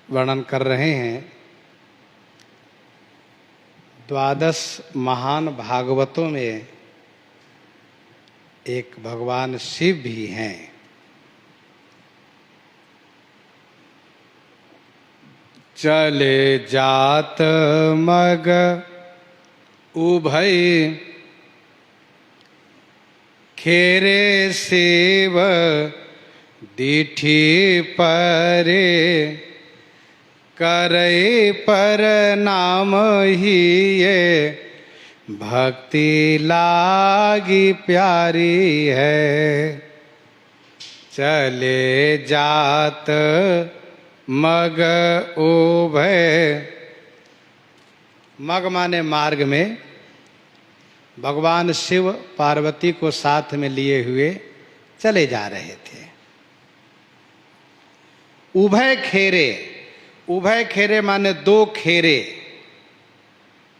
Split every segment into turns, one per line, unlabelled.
वर्णन कर रहे हैं। 12 महान भागवतों में एक भगवान शिव भी हैं। चले जात मग उभय खेरे शिव दीठी परे करे पर नाम ही ये भक्ति लागी प्यारी है। चले जात मग उभय, मग माने मार्ग में, भगवान शिव पार्वती को साथ में लिए हुए चले जा रहे थे। उभय खेरे, उभय खेरे माने दो खेरे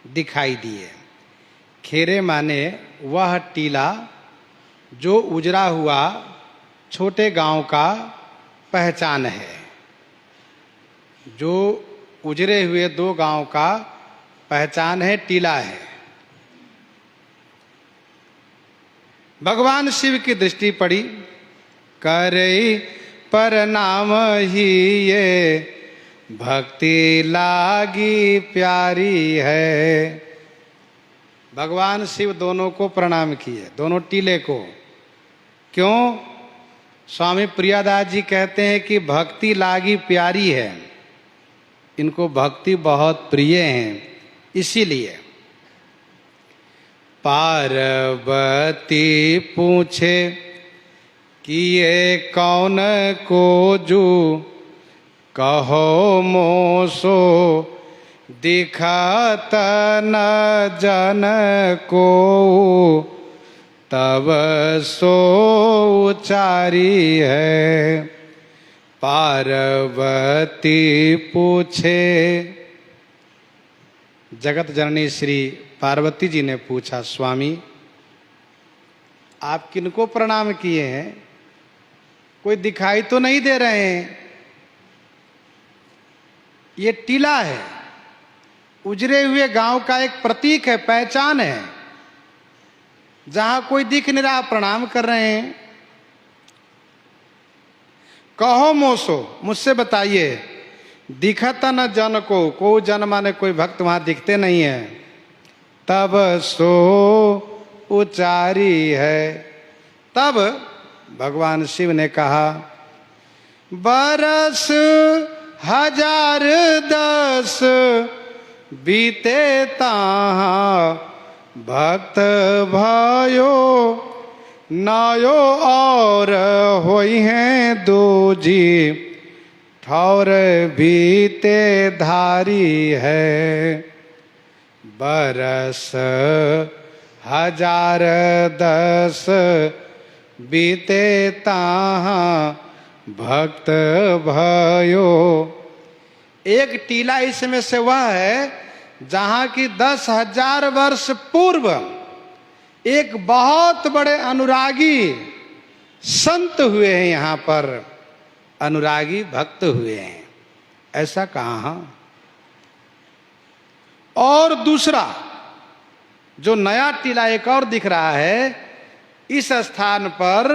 दिखाई दिए। खेरे माने वह टीला जो उजड़ा हुआ छोटे गांव का पहचान है, जो उजड़े हुए दो गांव का पहचान है, टीला है। भगवान शिव की दृष्टि पड़ी, करे पर नाम ही ये भक्ति लागी प्यारी है। भगवान शिव दोनों को प्रणाम किए, दोनों टीले को। क्यों? स्वामी प्रियादास जी कहते हैं कि भक्ति लागी प्यारी है, इनको भक्ति बहुत प्रिय है, इसीलिए। पार्वती पूछे कि ये कौन को जू, कहो मोसो दिखात न जन को, तब सो उचारी है। पार्वती पूछे, जगत जननी श्री पार्वती जी ने पूछा, स्वामी आप किनको प्रणाम किए हैं? कोई दिखाई तो नहीं दे रहे हैं। ये टीला है, उजड़े हुए गांव का एक प्रतीक है, पहचान है। जहां कोई दिख नहीं रहा, प्रणाम कर रहे हैं। कहो मोसो, मुझसे बताइए, दिखता न जन को जन माने कोई भक्त वहां दिखते नहीं है। तब सो उचारी है। तब भगवान शिव ने कहा, बरस 1010 बीते ताहा, भक्त भयो नायो और होई हैं दूजी, ठौर बीते धारी है। बरस 1010 बीते ताहा, भक्त भयो। एक टीला इसमें से वह है जहां की 10,000 वर्ष पूर्व एक बहुत बड़े अनुरागी संत हुए हैं, यहां पर अनुरागी भक्त हुए हैं। ऐसा कहा। और दूसरा जो नया टीला एक और दिख रहा है, इस स्थान पर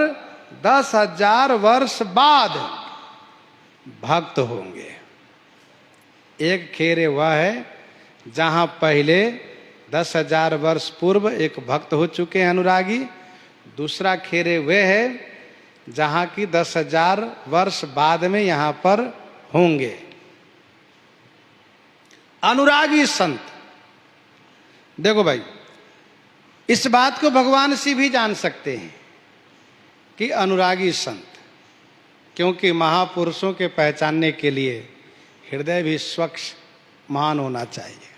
10,000 वर्ष बाद भक्त होंगे। एक खेरे वह है जहां पहले 10,000 वर्ष पूर्व एक भक्त हो चुके हैं अनुरागी। दूसरा खेरे वे है जहां की 10,000 वर्ष बाद में यहां पर होंगे अनुरागी संत। देखो भाई, इस बात को भगवान शिव भी जान सकते हैं कि अनुरागी संत, क्योंकि महापुरुषों के पहचानने के लिए हृदय भी स्वच्छ महान होना चाहिए।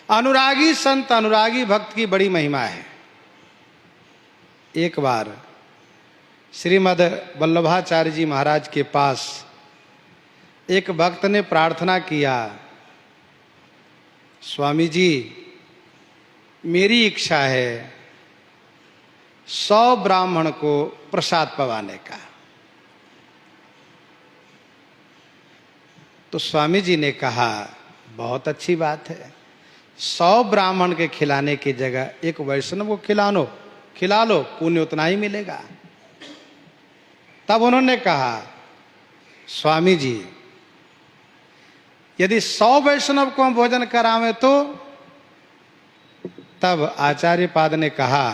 अनुरागी संत, अनुरागी भक्त की बड़ी महिमा है। एक बार श्रीमद् वल्लभाचार्य जी महाराज के पास एक भक्त ने प्रार्थना किया, स्वामी जी मेरी इच्छा है 100 ब्राह्मण को प्रसाद पवाने का। तो स्वामी जी ने कहा बहुत अच्छी बात है, 100 ब्राह्मण के खिलाने की जगह एक वैष्णव को खिला लो, पुण्य उतना ही मिलेगा। तब उन्होंने कहा स्वामी जी यदि 100 वैष्णव को हम भोजन करावें तो? तब आचार्य पाद ने कहा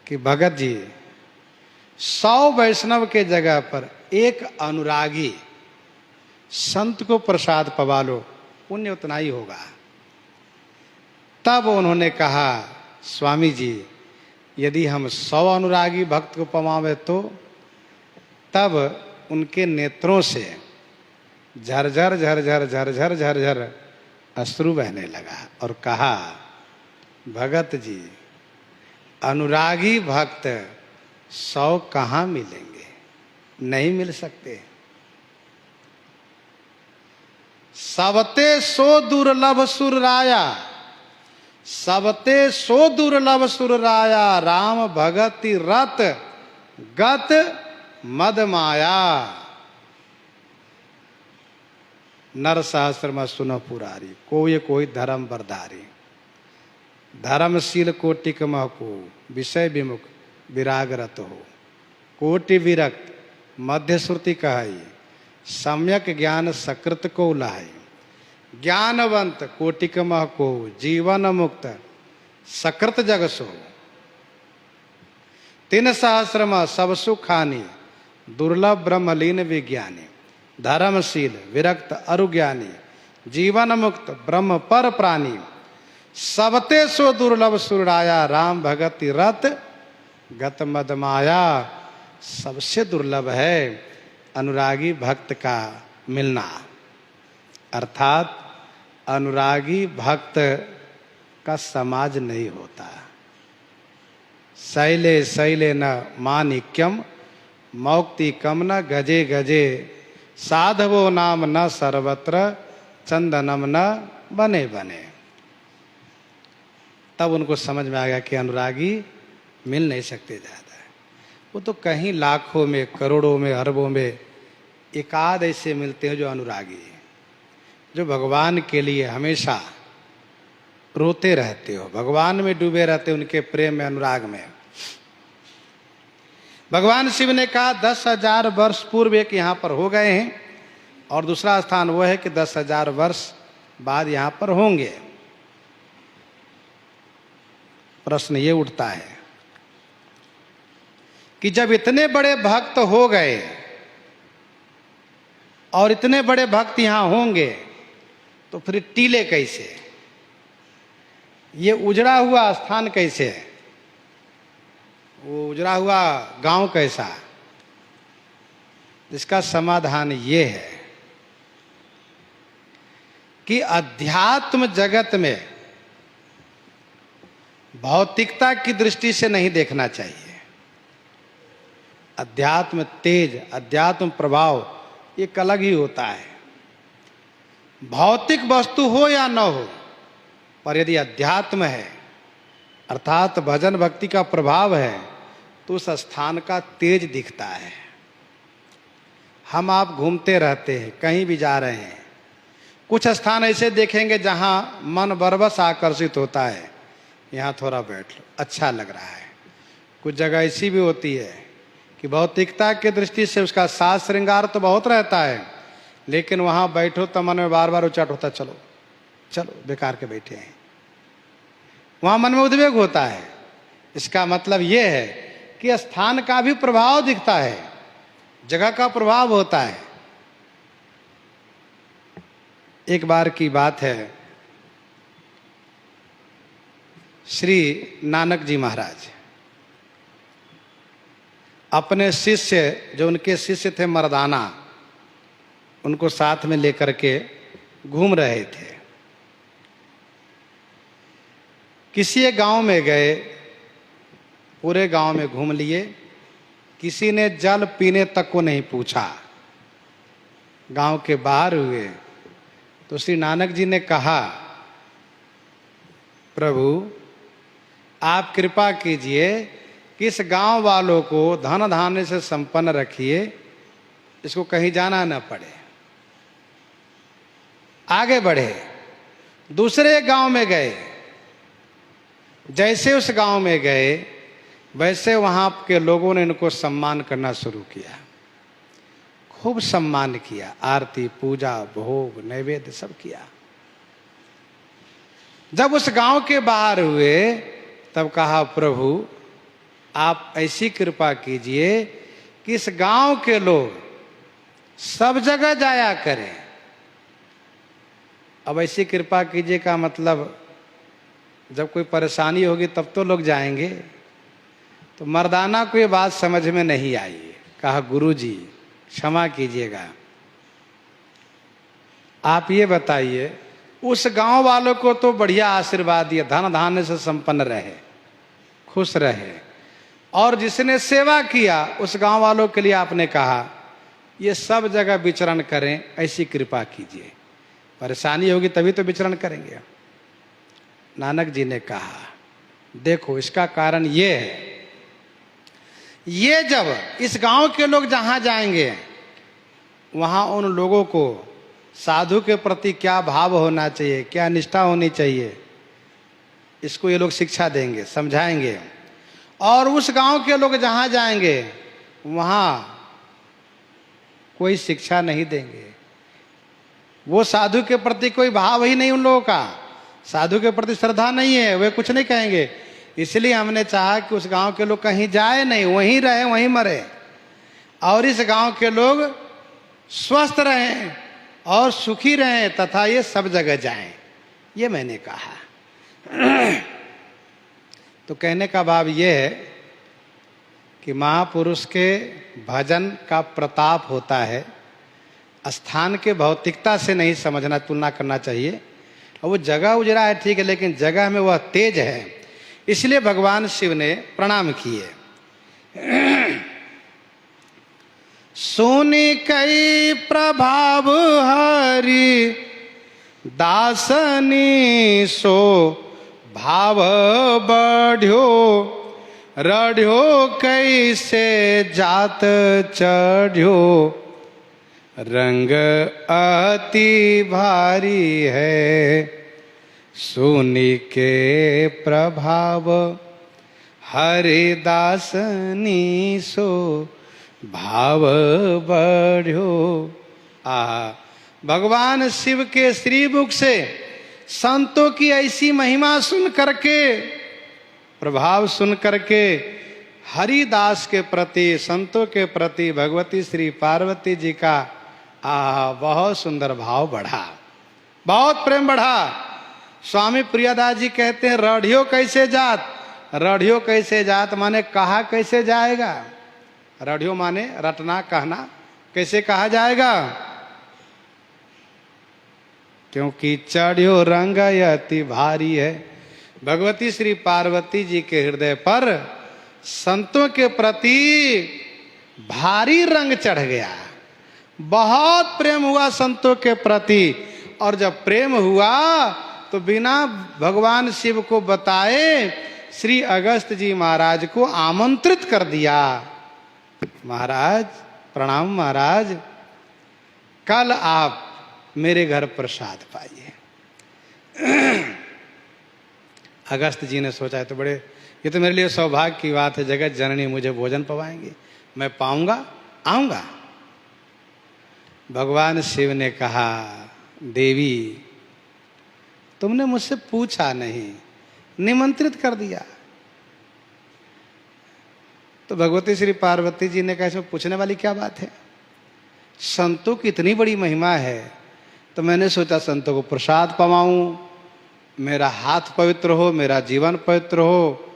कि भगत जी 100 वैष्णव के जगह पर एक अनुरागी संत को प्रसाद पवा लो, पुण्य उतना ही होगा। तब उन्होंने कहा स्वामी जी यदि हम 100 अनुरागी भक्त को पवावे तो? तब उनके नेत्रों से झरझर झरझर झरझर झरझर अश्रु बहने लगा और कहा भगत जी अनुरागी भक्त 100 कहाँ मिलेंगे, नहीं मिल सकते। सबते सो दुर्लभ सुर राया, सबते सो दुर्लभ सुर राया, राम भगति रत गत मद माया। नर सहस्र में सुनो पुरारी, कोई धर्म बरदारी। धर्मशील कोटिक महको, विषय विमुख विराग रत हो। कोटि विरक्त मध्य श्रुति कहाई, सम्यक ज्ञान सकृत को लहाई। ज्ञानवंत कोटिक महको, जीवन मुक्त सकृत जग सो। 3 सहस्र में सब सुखानी, दुर्लभ ब्रह्मलीन विज्ञानी। धर्मशील विरक्त अरुज्ञानी, जीवन मुक्त ब्रह्म पर प्राणी। सबते सो दुर्लभ सुराया, राम भगति रत गत मद माया। सबसे दुर्लभ है अनुरागी भक्त का मिलना, अर्थात अनुरागी भक्त का समाज नहीं होता। शैले शैले न मानिक्यम, मौक्तिकम न गजे गजे। साधवो नाम न सर्वत्र, चंदनम न बने बने। तब उनको समझ में आ गया कि अनुरागी मिल नहीं सकते ज़्यादा, वो तो कहीं लाखों में, करोड़ों में, अरबों में एकाध ऐसे मिलते हैं जो अनुरागी हैं, जो भगवान के लिए हमेशा रोते रहते हो, भगवान में डूबे रहते, उनके प्रेम में, अनुराग में। भगवान शिव ने कहा 10,000 वर्ष पूर्व एक यहाँ पर हो गए हैं और दूसरा स्थान वो है कि 10,000 वर्ष बाद यहाँ पर होंगे। प्रश्न ये उठता है कि जब इतने बड़े भक्त हो गए और इतने बड़े भक्त यहाँ होंगे तो फिर टीले कैसे, ये उजड़ा हुआ स्थान कैसे है, वो उजड़ा हुआ गांव कैसा? इसका समाधान ये है कि अध्यात्म जगत में भौतिकता की दृष्टि से नहीं देखना चाहिए। अध्यात्म तेज, अध्यात्म प्रभाव एक अलग ही होता है। भौतिक वस्तु हो या न हो, पर यदि अध्यात्म है अर्थात भजन भक्ति का प्रभाव है तो उस स्थान का तेज दिखता है। हम आप घूमते रहते हैं, कहीं भी जा रहे हैं, कुछ स्थान ऐसे देखेंगे जहां मन बरबस आकर्षित होता है, यहाँ थोड़ा बैठ लो, अच्छा लग रहा है। कुछ जगह ऐसी भी होती है कि भौतिकता की दृष्टि से उसका साज श्रृंगार तो बहुत रहता है, लेकिन वहाँ बैठो तो मन में बार बार उच्चाट होता, चलो चलो बेकार के बैठे हैं, वहाँ मन में उद्वेग होता है। इसका मतलब ये है कि स्थान का भी प्रभाव दिखता है, जगह का प्रभाव होता है। एक बार की बात है, श्री नानक जी महाराज अपने शिष्य, जो उनके शिष्य थे मर्दाना, उनको साथ में लेकर के घूम रहे थे। किसी एक गांव में गए, पूरे गांव में घूम लिए, किसी ने जल पीने तक को नहीं पूछा। गांव के बाहर हुए तो श्री नानक जी ने कहा, प्रभु आप कृपा कीजिए कि इस गांव वालों को धन धान्य से संपन्न रखिए, इसको कहीं जाना न पड़े। आगे बढ़े, दूसरे गांव में गए। जैसे उस गांव में गए वैसे वहां के लोगों ने इनको सम्मान करना शुरू किया, खूब सम्मान किया, आरती पूजा भोग नैवेद्य सब किया। जब उस गांव के बाहर हुए तब कहा, प्रभु आप ऐसी कृपा कीजिए कि इस गांव के लोग सब जगह जाया करें। अब ऐसी कृपा कीजिए का मतलब जब कोई परेशानी होगी तब तो लोग जाएंगे। तो मर्दाना को ये बात समझ में नहीं आई। कहा, गुरुजी क्षमा कीजिएगा, आप ये बताइए उस गांव वालों को तो बढ़िया आशीर्वाद दिया, धन धान्य से संपन्न रहे, खुश रहे, और जिसने सेवा किया उस गांव वालों के लिए आपने कहा ये सब जगह विचरण करें, ऐसी कृपा कीजिए। परेशानी होगी तभी तो विचरण करेंगे। नानक जी ने कहा, देखो इसका कारण ये है, ये जब इस गांव के लोग जहां जाएंगे वहां उन लोगों को साधु के प्रति क्या भाव होना चाहिए, क्या निष्ठा होनी चाहिए, इसको ये लोग शिक्षा देंगे, समझाएंगे। और उस गांव के लोग जहां जाएंगे वहां कोई शिक्षा नहीं देंगे, वो साधु के प्रति कोई भाव ही नहीं उन लोगों का, साधु के प्रति श्रद्धा नहीं है, वे कुछ नहीं कहेंगे। इसलिए हमने चाहा कि उस गांव के लोग कहीं जाए नहीं, वहीं रहे वहीं मरे, और इस गांव के लोग स्वस्थ रहें और सुखी रहें तथा ये सब जगह जाएं, ये मैंने कहा। तो कहने का भाव ये है कि महापुरुष के भजन का प्रताप होता है, स्थान के भौतिकता से नहीं समझना, तुलना करना चाहिए। और वो जगह उजरा है ठीक है, लेकिन जगह में वह तेज है, इसलिए भगवान शिव ने प्रणाम किए। सोने कई प्रभाव हरि दासनी सो भाव बढ़्यो, रढ़्यो कैसे जात चढ़्यो, रंग अति भारी है, सुनी के प्रभाव हरिदासनी सो भाव बढ़्यो। भगवान शिव के श्रीमुख से संतों की ऐसी महिमा सुन करके, प्रभाव सुन करके हरिदास के प्रति, संतों के प्रति भगवती श्री पार्वती जी का बहुत सुंदर भाव बढ़ा, बहुत प्रेम बढ़ा। स्वामी प्रियदास जी कहते हैं, रढ़ियो कैसे जात, रढ़ियो कैसे जात माने कहा कैसे जाएगा, रढ़ियो माने रटना कहना, कैसे कहा जाएगा, क्योंकि चढ़ियो रंग अति भारी है। भगवती श्री पार्वती जी के हृदय पर संतों के प्रति भारी रंग चढ़ गया, बहुत प्रेम हुआ संतों के प्रति। और जब प्रेम हुआ तो बिना भगवान शिव को बताए श्री अगस्त जी महाराज को आमंत्रित कर दिया। महाराज प्रणाम, महाराज कल आप मेरे घर प्रसाद पाइए। अगस्त जी ने सोचा, है तो बड़े, ये तो मेरे लिए सौभाग्य की बात है, जगत जननी मुझे भोजन पवाएंगे, मैं पाऊंगा, आऊंगा। भगवान शिव ने कहा, देवी तुमने मुझसे पूछा नहीं, निमंत्रित कर दिया। तो भगवती श्री पार्वती जी ने कहा, इसमें पूछने वाली क्या बात है, संतों की इतनी बड़ी महिमा है तो मैंने सोचा संतों को प्रसाद पवाऊं, मेरा हाथ पवित्र हो, मेरा जीवन पवित्र हो,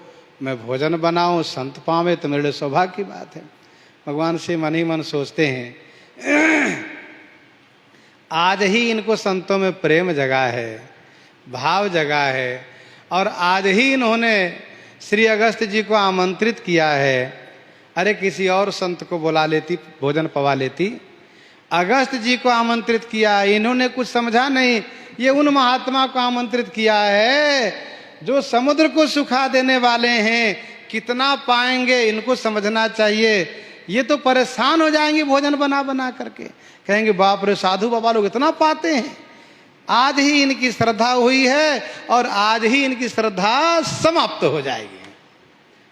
मैं भोजन बनाऊं, संत पावे तो मेरे लिए सौभाग्य की बात है। भगवान से मन ही मन सोचते हैं, आज ही इनको संतों में प्रेम जगा है, भाव जगा है, और आज ही इन्होंने श्री अगस्त जी को आमंत्रित किया है। अरे किसी और संत को बुला लेती, भोजन पवा लेती, अगस्त जी को आमंत्रित किया, इन्होंने कुछ समझा नहीं। ये उन महात्मा को आमंत्रित किया है जो समुद्र को सुखा देने वाले हैं, कितना पाएंगे इनको समझना चाहिए। ये तो परेशान हो जाएंगे भोजन बना बना करके, कहेंगे बाप रे साधु बाबा लोग इतना पाते हैं, आज ही इनकी श्रद्धा हुई है और आज ही इनकी श्रद्धा समाप्त हो जाएगी।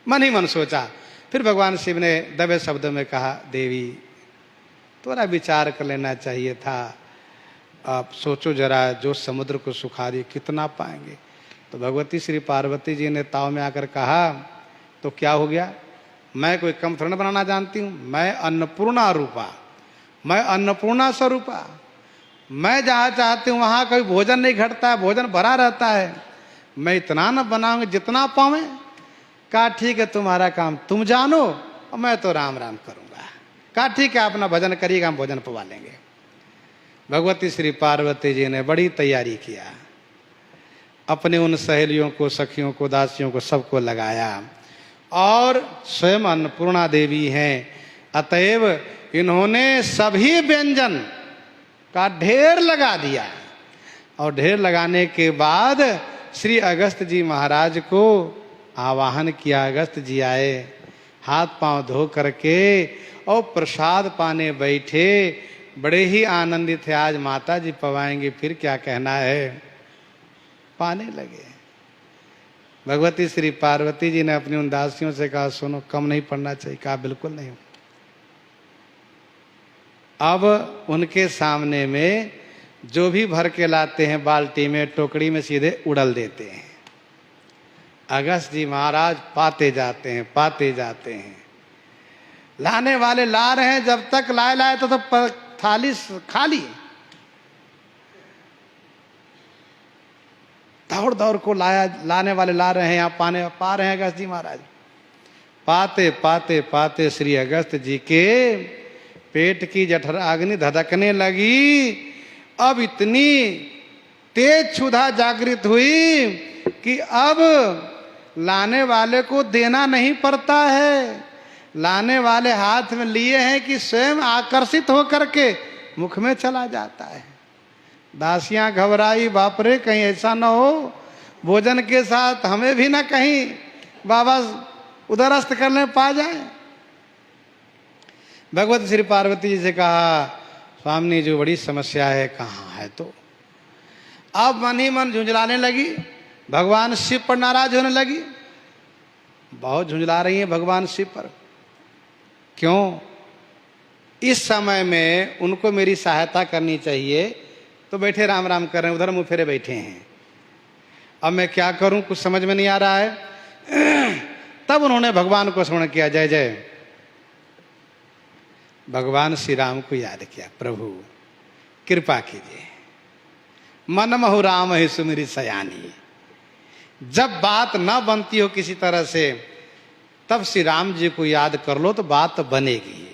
मन ही मन सोचा। फिर भगवान शिव ने दबे शब्दों में कहा, देवी थोड़ा विचार कर लेना चाहिए था, आप सोचो जरा, जो समुद्र को सुखा दिए कितना पाएंगे। तो भगवती श्री पार्वती जी ने ताव में आकर कहा, तो क्या हो गया, मैं कोई कम थोड़ा बनाना जानती हूँ, मैं अन्नपूर्णा रूपा, मैं अन्नपूर्णा स्वरूपा, मैं जहाँ चाहती हूँ वहाँ कोई भोजन नहीं घटता है, भोजन भरा रहता है, मैं इतना न बनाऊंगी जितना पावे। कहा ठीक है, तुम्हारा काम तुम जानो और मैं तो राम राम करूँगा। कहा ठीक है, अपना भजन करिएगा, हम भोजन पवा लेंगे। भगवती श्री पार्वती जी ने बड़ी तैयारी किया, अपने उन सहेलियों को, सखियों को, दासियों को, सबको लगाया और स्वयं अन्नपूर्णा देवी हैं, अतएव इन्होंने सभी व्यंजन का ढेर लगा दिया। और ढेर लगाने के बाद श्री अगस्त जी महाराज को आवाहन किया। अगस्त जी आए, हाथ पांव धो करके और प्रसाद पाने बैठे, बड़े ही आनंदित थे। आज माता जी पवाएंगे, फिर क्या कहना है, पाने लगे। भगवती श्री पार्वती जी ने अपनी उन दासियों से कहा, सुनो, कम नहीं पड़ना चाहिए। कहा बिल्कुल नहीं। अब उनके सामने में जो भी भर के लाते हैं बाल्टी में, टोकरी में, सीधे उड़ल देते हैं। अगस्त जी महाराज पाते जाते हैं, पाते जाते हैं। लाने वाले ला रहे हैं, जब तक लाए तो थाली खाली। दौड़ दौड़ को लाने वाले ला रहे हैं, यहाँ पा रहे हैं अगस्त जी महाराज। पाते पाते पाते श्री अगस्त जी के पेट की जठराग्नि धधकने लगी। अब इतनी तेज क्षुधा जागृत हुई कि अब लाने वाले को देना नहीं पड़ता है। लाने वाले हाथ में लिए हैं कि स्वयं आकर्षित होकर के मुख में चला जाता है। दासियां घबराई, बाप रे कहीं ऐसा ना हो भोजन के साथ हमें भी ना कहीं बाबा उदरस्त करने पा जाए। भगवती श्री पार्वती जी से कहा, स्वामी जो बड़ी समस्या है, कहाँ है? तो अब मन ही मन झुंझलाने लगी, भगवान शिव पर नाराज होने लगी। बहुत झुंझला रही है भगवान शिव पर। क्यों? इस समय में उनको मेरी सहायता करनी चाहिए, तो बैठे राम राम कर रहे हैं, उधर मुँह फेरे बैठे हैं। अब मैं क्या करूं, कुछ समझ में नहीं आ रहा है। तब उन्होंने भगवान को स्मरण किया, जय जय। भगवान श्री राम को याद किया, प्रभु कृपा कीजिए, मन महु राम है सुमिरि सयानी। जब बात न बनती हो किसी तरह से, तब श्री राम जी को याद कर लो तो बात बनेगी।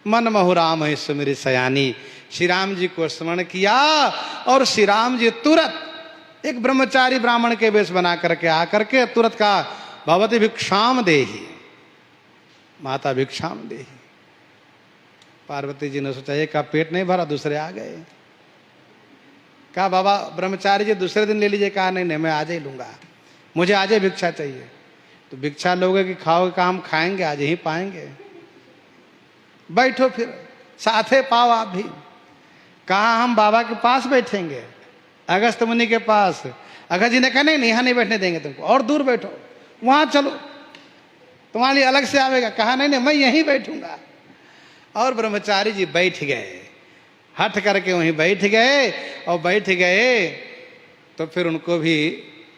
मन महु राम है सुमिरि सयानी। श्री राम जी को स्मरण किया और श्री राम जी तुरंत एक ब्रह्मचारी ब्राह्मण के वेश बना करके आकर के तुरंत कहा, भगवती भिक्षाम देहि, माता भिक्षाम देहि। पार्वती जी ने सोचा एक का पेट नहीं भरा, दूसरे आ गए। कहा बाबा ब्रह्मचारी जी दूसरे दिन ले लीजिए। कहा नहीं नहीं, मैं आज ही लूंगा, मुझे आज ही भिक्षा चाहिए। तो भिक्षा लोगे कि खाओगे? कहा हम खाएंगे, आज ही पाएंगे। बैठो फिर, साथे पाओ आप भी। कहा हम बाबा के पास बैठेंगे, अगस्त मुनि के पास। अगस्त जी ने कहा नहीं, यहाँ नहीं बैठने देंगे तुमको, और दूर बैठो, वहां चलो, तुम्हारे लिए अलग से आवेगा। कहा नहीं नहीं, मैं यहीं बैठूंगा। और ब्रह्मचारी जी बैठ गए, हट करके वहीं बैठ गए। और बैठ गए तो फिर उनको भी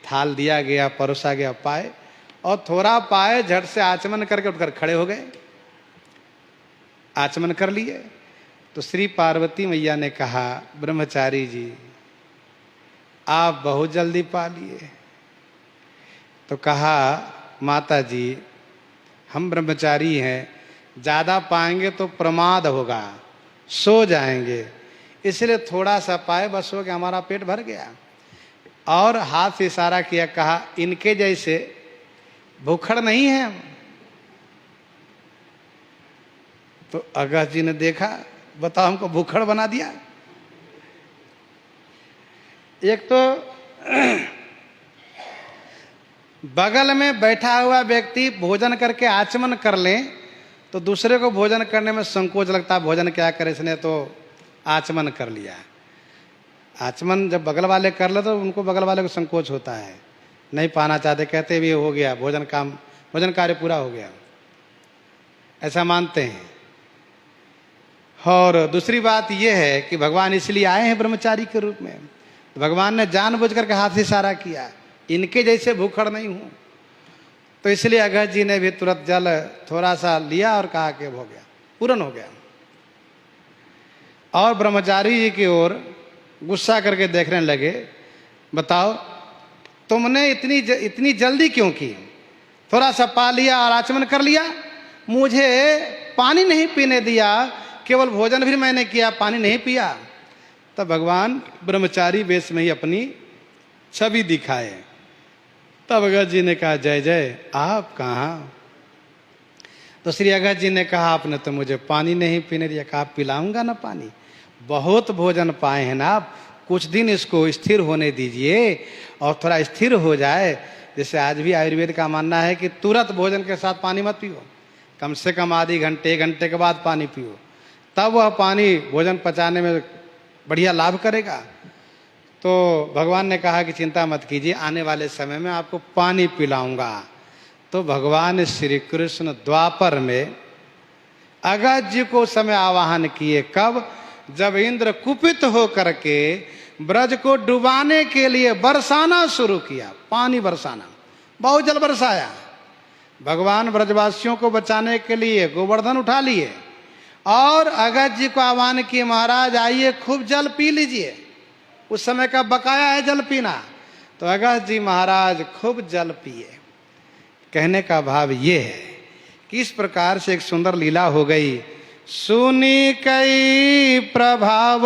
थाल दिया गया, परोसा गया पाए, और थोड़ा पाए झट से आचमन करके उठकर खड़े हो गए, आचमन कर लिए। तो श्री पार्वती मैया ने कहा, ब्रह्मचारी जी आप बहुत जल्दी पा लिए। तो कहा, माता जी हम ब्रह्मचारी हैं, ज़्यादा पाएंगे तो प्रमाद होगा, सो जाएंगे, इसलिए थोड़ा सा पाए, बस हो गया, हमारा पेट भर गया। और हाथ से इशारा किया, कहा इनके जैसे भूखड़ नहीं है हम। तो अगस्त जी ने देखा, बताओ हमको भूखड़ बना दिया। एक तो बगल में बैठा हुआ व्यक्ति भोजन करके आचमन कर ले तो दूसरे को भोजन करने में संकोच लगता, भोजन क्या करे, इसने तो आचमन कर लिया। आचमन जब बगल वाले कर ले तो उनको बगल वाले को संकोच होता है, नहीं पाना चाहते, कहते भी हो गया भोजन कार्य पूरा हो गया, ऐसा मानते हैं। और दूसरी बात यह है कि भगवान इसलिए आए हैं ब्रह्मचारी के रूप में, भगवान ने जानबूझ करके हाथ से इशारा किया, इनके जैसे भूखड़ नहीं हूं। तो इसलिए अगस्त्य जी ने भी तुरंत जल थोड़ा सा लिया और कहा कि हो गया, पूर्ण हो गया। और ब्रह्मचारी जी की ओर गुस्सा करके देखने लगे, बताओ तुमने इतनी जल्दी क्यों की? थोड़ा सा पा लिया और आचमन कर लिया, मुझे पानी नहीं पीने दिया, केवल भोजन भी मैंने किया, पानी नहीं पिया। तब भगवान ब्रह्मचारी वेश में ही अपनी छवि दिखाए। तब अगस्त्य जी ने कहा, जय जय, आप कहाँ? तो श्री अगस्त्य जी ने कहा, आपने तो मुझे पानी नहीं पीने दिया। कहा, पिलाऊंगा ना पानी, बहुत भोजन पाए हैं ना आप, कुछ दिन इसको स्थिर होने दीजिए और थोड़ा स्थिर हो जाए। जैसे आज भी आयुर्वेद का मानना है कि तुरंत भोजन के साथ पानी मत पियो, कम से कम आधी घंटे 1 घंटे के बाद पानी पियो, तब वह पानी भोजन पचाने में बढ़िया लाभ करेगा। तो भगवान ने कहा कि चिंता मत कीजिए, आने वाले समय में आपको पानी पिलाऊंगा। तो भगवान श्री कृष्ण द्वापर में अगस्त्य जी को समय आवाहन किए। कब? जब इंद्र कुपित हो करके ब्रज को डुबाने के लिए बरसाना शुरू किया, पानी बरसाना, बहुत जल बरसाया। भगवान ब्रजवासियों को बचाने के लिए गोवर्धन उठा लिए और अगस्त्य जी को आह्वान किए, महाराज आइए खूब जल पी लीजिए, उस समय का बकाया है जल पीना। तो अगस्त्य जी महाराज खूब जल पिए। कहने का भाव ये है कि इस प्रकार से एक सुंदर लीला हो गई। सुनी कई प्रभाव,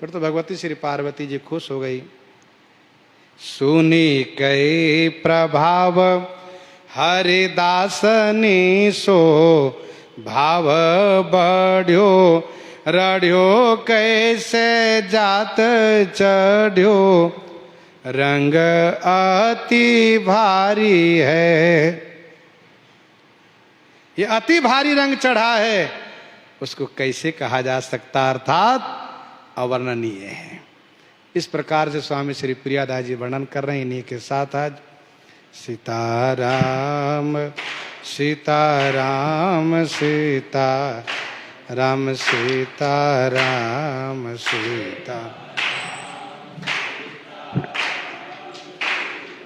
फिर तो भगवती श्री पार्वती जी खुश हो गई। सुनी कई प्रभाव हरिदासनी सो भाव बढ़्यो, रढ़्यो कैसे जात चढ़्यो, रंग अति भारी है। ये अति भारी रंग चढ़ा है, उसको कैसे कहा जा सकता, अर्थात अवर्णनीय है। इस प्रकार से स्वामी श्री प्रियादास जी वर्णन कर रहे हैं। इन्हीं के साथ आज सीताराम सीताराम सीताराम सीताराम सीता